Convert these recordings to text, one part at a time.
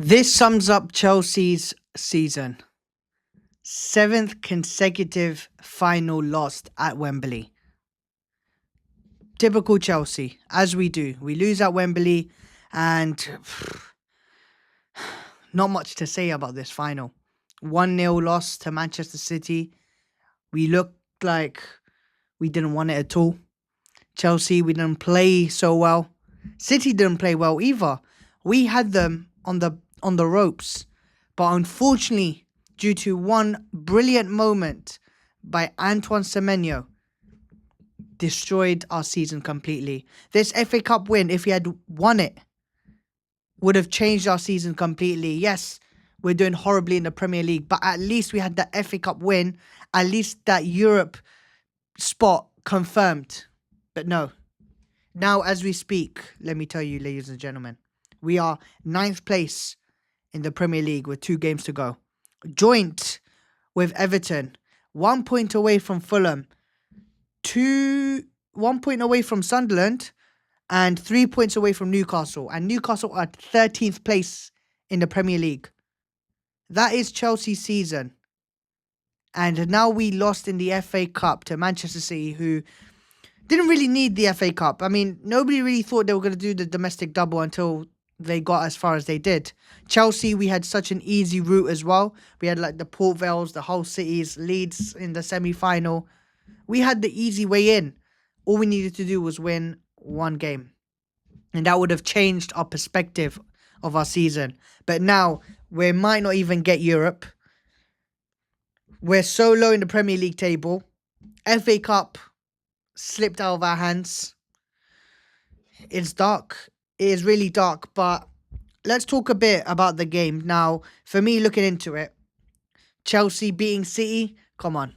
This sums up Chelsea's season. Seventh consecutive final loss at Wembley. Typical Chelsea, as we do. We lose at Wembley, and not much to say about this final. 1-0 loss to Manchester City. We looked like we didn't want it at all. Chelsea, we didn't play so well. City didn't play well either. We had them on the ropes, but unfortunately, due to one brilliant moment by Antoine Semenyo, destroyed our season completely. This FA Cup win, if we had won it, would have changed our season completely. Yes, we're doing horribly in the Premier League, but at least we had the FA Cup win. At least that Europe spot confirmed. But no. Now, as we speak, let me tell you, ladies and gentlemen, we are ninth place in the Premier League with 2 games to go. Joint with Everton, 1 point away from Fulham, 1 point away from Sunderland, and 3 points away from Newcastle. And Newcastle are 13th place in the Premier League. That is Chelsea's season. And now we lost in the FA Cup to Manchester City, who didn't really need the FA Cup. I mean, nobody really thought they were going to do the domestic double until they got as far as they did. Chelsea, we had such an easy route as well. We had like the Port Vales, the Hull Cities, Leeds in the semi-final. We had the easy way in. All we needed to do was win 1 game. And that would have changed our perspective of our season. But now, we might not even get Europe. We're so low in the Premier League table. FA Cup slipped out of our hands. It's dark. It is really dark. But let's talk a bit about the game. Now, for me, looking into it, Chelsea beating City, come on.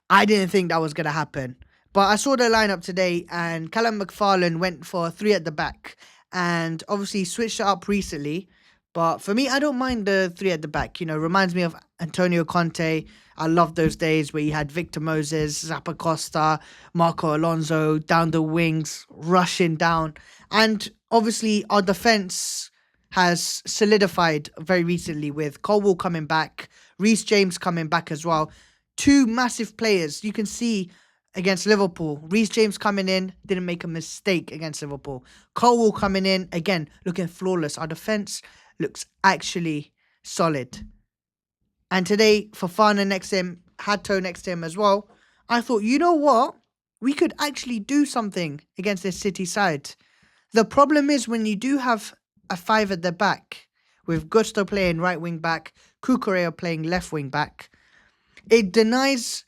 I didn't think that was going to happen. But I saw the lineup today, and Callum McFarlane went for 3 at the back. And obviously switched it up recently. But for me, I don't mind the 3 at the back. You know, reminds me of Antonio Conte. I love those days where you had Victor Moses, Zappacosta, Marco Alonso down the wings, rushing down. And obviously, our defence has solidified very recently with Colwell coming back, Reece James coming back as well. 2 massive players. You can see against Liverpool, Reece James coming in, didn't make a mistake against Liverpool. Colwell coming in, again, looking flawless. Our defence looks actually solid. And today, Fofana next to him, Hato next to him as well. I thought, you know what? We could actually do something against this City side. The problem is when you do have a 5 at the back, with Gusto playing right wing back, Cucurella playing left wing back, it denies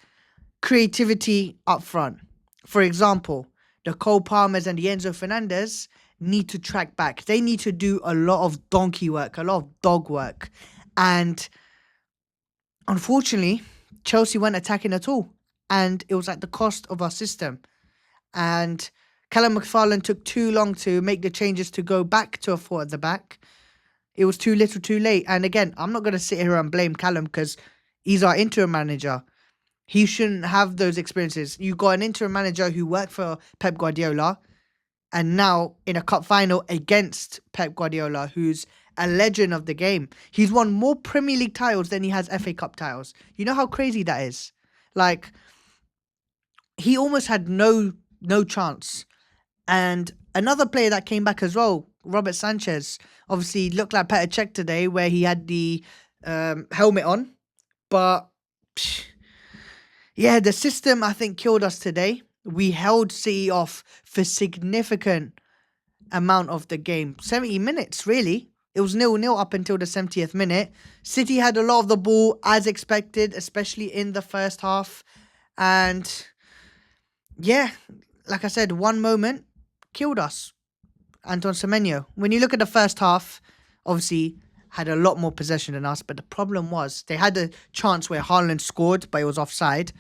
creativity up front. For example, the Cole Palmers and the Enzo Fernandez need to track back. They need to do a lot of donkey work, a lot of dog work. And unfortunately, Chelsea weren't attacking at all. And it was at the cost of our system. And Callum McFarlane took too long to make the changes to go back to a 4 at the back. It was too little too late. And again, I'm not going to sit here and blame Callum because he's our interim manager. He shouldn't have those experiences. You got an interim manager who worked for Pep Guardiola, and now in a cup final against Pep Guardiola, who's a legend of the game. He's won more Premier League titles than he has FA Cup titles. You know how crazy that is? Like, he almost had no chance. And another player that came back as well, Robert Sanchez, obviously looked like Petr Cech today, where he had the helmet on. But yeah, the system, I think, killed us today. We held City off for significant amount of the game. 70 minutes, really. It was 0-0 up until the 70th minute. City had a lot of the ball, as expected, especially in the first half. And yeah, like I said, one moment killed us. Antoine Semenyo. When you look at the first half, obviously had a lot more possession than us, but the problem was they had a chance where Haaland scored, but it was offside.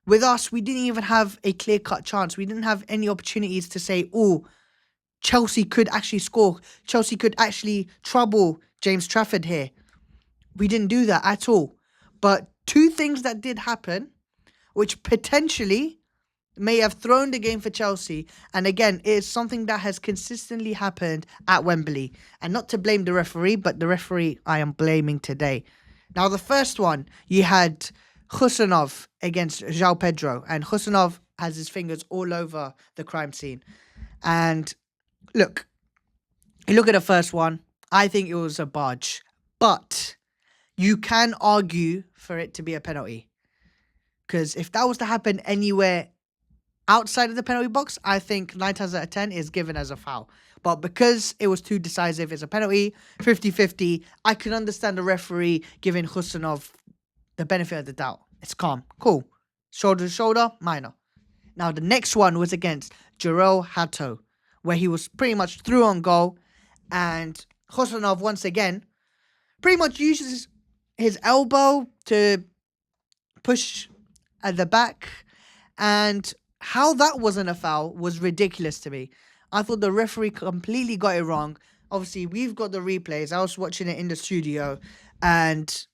With us, we didn't even have a clear-cut chance. We didn't have any opportunities to say, oh, Chelsea could actually score. Chelsea could actually trouble James Trafford here. We didn't do that at all. But 2 things that did happen, which potentially may have thrown the game for Chelsea. And again, it is something that has consistently happened at Wembley. And not to blame the referee, but the referee I am blaming today. Now, the first one, you had Husanov against João Pedro. And Husanov has his fingers all over the crime scene. And look, you look at the first one, I think it was a barge. But you can argue for it to be a penalty. Because if that was to happen anywhere outside of the penalty box, I think 9 times out of 10 is given as a foul. But because it was too decisive, it's a penalty, 50-50. I can understand the referee giving Husanov the benefit of the doubt. It's calm. Cool. Shoulder to shoulder, minor. Now, the next one was against Jarrell Hato, where he was pretty much through on goal. And Husanov, once again, pretty much uses his elbow to push at the back. And how that wasn't a foul was ridiculous to me. I thought the referee completely got it wrong. Obviously, we've got the replays. I was watching it in the studio, and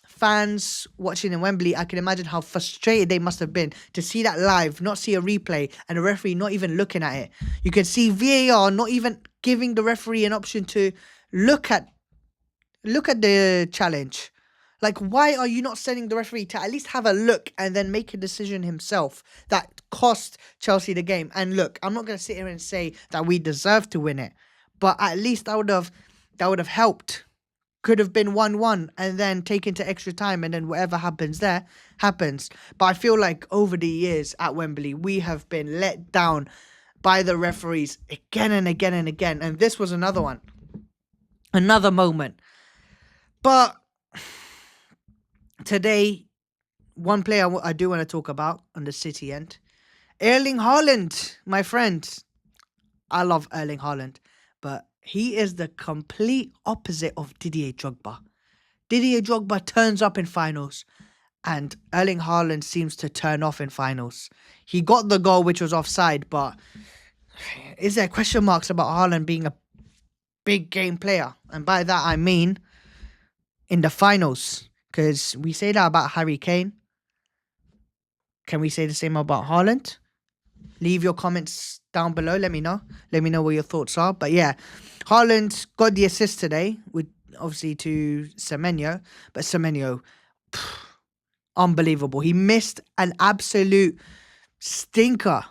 fans watching in Wembley, I can imagine how frustrated they must have been to see that live, not see a replay, and the referee not even looking at it. You can see VAR not even giving the referee an option to look at the challenge. Like, why are you not sending the referee to at least have a look and then make a decision himself that cost Chelsea the game? And look, I'm not going to sit here and say that we deserve to win it, but at least that would have helped. Could have been 1-1 and then taken to extra time, and then whatever happens there happens. But I feel like over the years at Wembley, we have been let down by the referees again and again and again. And this was another one. Another moment. But today, one player I do want to talk about on the City end. Erling Haaland, my friend. I love Erling Haaland, but he is the complete opposite of Didier Drogba. Didier Drogba turns up in finals, and Erling Haaland seems to turn off in finals. He got the goal, which was offside, but is there question marks about Haaland being a big game player? And by that, I mean in the finals. Because we say that about Harry Kane. Can we say the same about Haaland? Leave your comments down below. Let me know. Let me know what your thoughts are. But yeah, Haaland got the assist today, with obviously to Semenyo. But Semenyo, unbelievable. He missed an absolute stinker.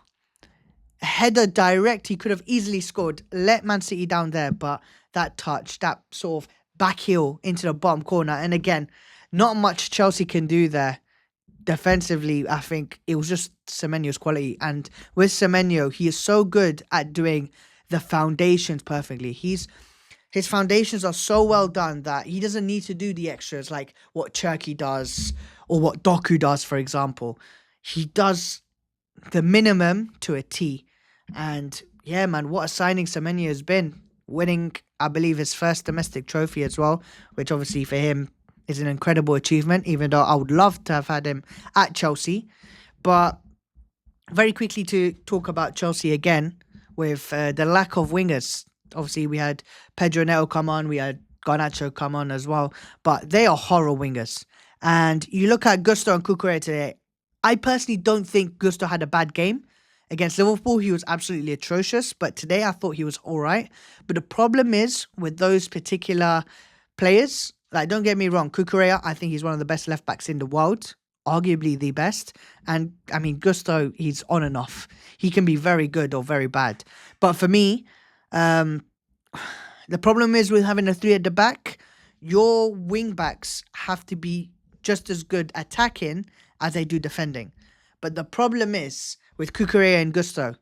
A header direct. He could have easily scored. Let Man City down there. But that touch, that sort of back heel into the bottom corner. And again, not much Chelsea can do there. Defensively, I think it was just Semenyo's quality. And with Semenyo, he is so good at doing the foundations perfectly. His foundations are so well done that he doesn't need to do the extras like what Cherki does or what Doku does, for example. He does the minimum to a T. And yeah, man, what a signing Semenyo has been. Winning, I believe, his first domestic trophy as well, which obviously for him is an incredible achievement, even though I would love to have had him at Chelsea. But very quickly to talk about Chelsea again with the lack of wingers. Obviously, we had Pedro Neto come on, we had Garnacho come on as well, but they are horror wingers. And you look at Gusto and Cucurella today, I personally don't think Gusto had a bad game. Against Liverpool, he was absolutely atrocious, but today I thought he was all right. But the problem is with those particular players, like, don't get me wrong, Cucurella, I think he's one of the best left-backs in the world, arguably the best. And, I mean, Gusto, he's on and off. He can be very good or very bad. But for me, the problem is with having a three at the back, your wing-backs have to be just as good attacking as they do defending. But the problem is, with Cucurella and Gusto,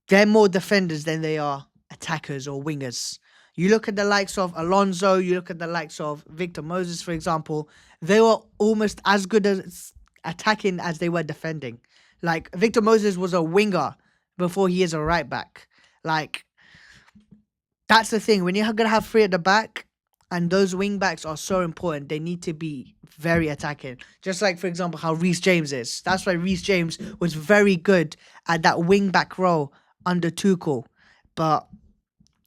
they're more defenders than they are attackers or wingers. You look at the likes of Alonso, you look at the likes of Victor Moses, for example, they were almost as good as attacking as they were defending. Like, Victor Moses was a winger before he is a right back. Like, that's the thing. When you're going to have three at the back, and those wing backs are so important, they need to be very attacking. Just like, for example, how Reece James is. That's why Reece James was very good at that wing back role under Tuchel. But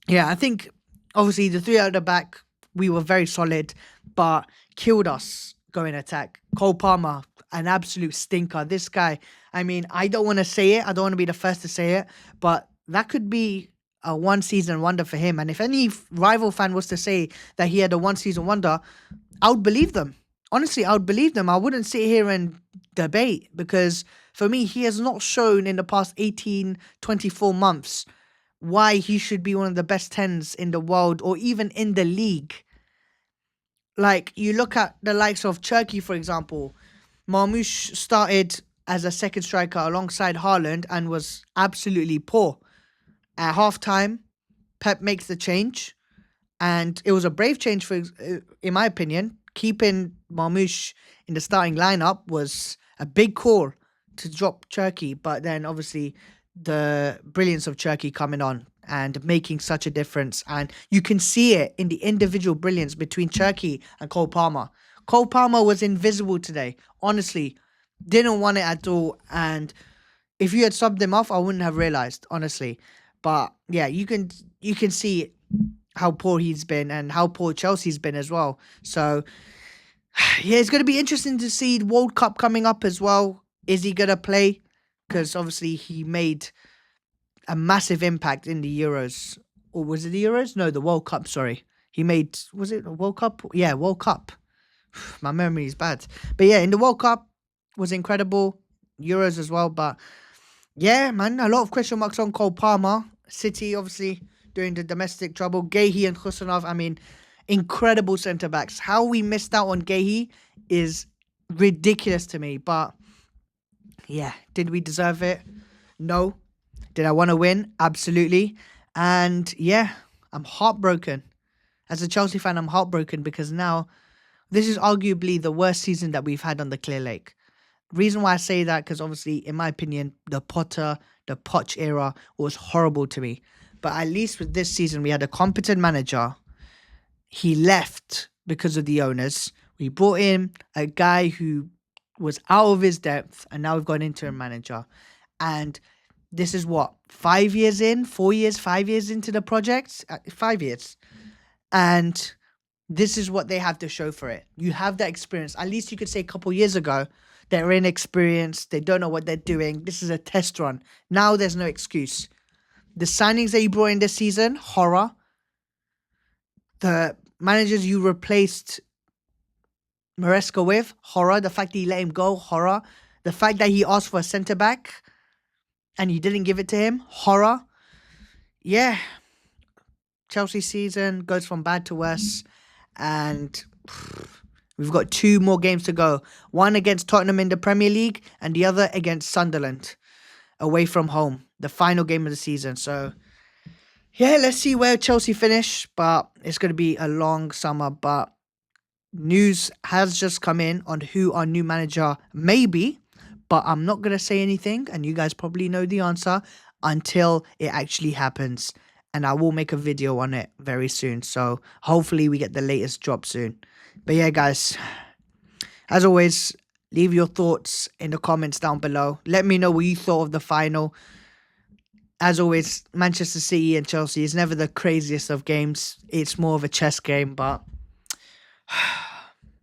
yeah, I think obviously the three at the back, we were very solid, but killed us going attack. Cole Palmer, an absolute stinker. This guy, I mean, I don't want to say it. I don't want to be the first to say it, but that could be a one season wonder for him. And if any rival fan was to say that he had a one season wonder, I would believe them. Honestly, I would believe them. I wouldn't sit here and debate because for me, he has not shown in the past 18, 24 months why he should be one of the best 10s in the world or even in the league. Like, you look at the likes of Turkey, for example. Marmoush started as a second striker alongside Haaland and was absolutely poor. At halftime, Pep makes the change, and it was a brave change in my opinion. Keeping Marmoush in the starting lineup was a big call to drop Turkey, but then obviously the brilliance of Turkey coming on and making such a difference, and you can see it in the individual brilliance between Turkey and Cole Palmer. Cole Palmer was invisible today. Honestly, didn't want it at all, and if you had subbed him off, I wouldn't have realized, honestly. But yeah, you can see how poor he's been and how poor Chelsea's been as well. So yeah, it's going to be interesting to see the World Cup coming up as well. Is he going to play? Because obviously he made a massive impact in the Euros. Or was it the Euros? No, the World Cup, sorry. He made, was it the World Cup? Yeah, World Cup. My memory is bad. But yeah, in the World Cup was incredible. Euros as well. But yeah, man, a lot of question marks on Cole Palmer. City, obviously, doing the domestic trouble. Gehi and Husanov, I mean, incredible centre-backs. How we missed out on Gehi is ridiculous to me. But yeah, did we deserve it? No. Did I want to win? Absolutely. And yeah, I'm heartbroken. As a Chelsea fan, I'm heartbroken because now this is arguably the worst season that we've had on the Clear Lake. Reason why I say that, because obviously, in my opinion, the Poch era was horrible to me. But at least with this season, we had a competent manager. He left because of the owners. We brought in a guy who was out of his depth, and now we've got an interim manager. And this is what, 5 years in, 4 years, 5 years into the project? 5 years. And this is what they have to show for it. You have that experience. At least you could say a couple years ago, they're inexperienced. They don't know what they're doing. This is a test run. Now there's no excuse. The signings that you brought in this season, horror. The managers you replaced Maresca with, horror. The fact that you let him go, horror. The fact that he asked for a centre-back and you didn't give it to him, horror. Yeah. Chelsea season goes from bad to worse. And we've got 2 more games to go. One against Tottenham in the Premier League and the other against Sunderland away from home. The final game of the season. So, yeah, let's see where Chelsea finish. But it's going to be a long summer. But news has just come in on who our new manager may be. But I'm not going to say anything. And you guys probably know the answer until it actually happens. And I will make a video on it very soon. So hopefully we get the latest drop soon. But yeah, guys, as always, leave your thoughts in the comments down below. Let me know what you thought of the final. As always, Manchester City and Chelsea is never the craziest of games. It's more of a chess game, but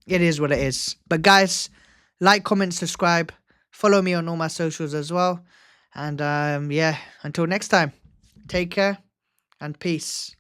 it is what it is. But guys, like, comment, subscribe. Follow me on all my socials as well. And yeah, until next time, take care and peace.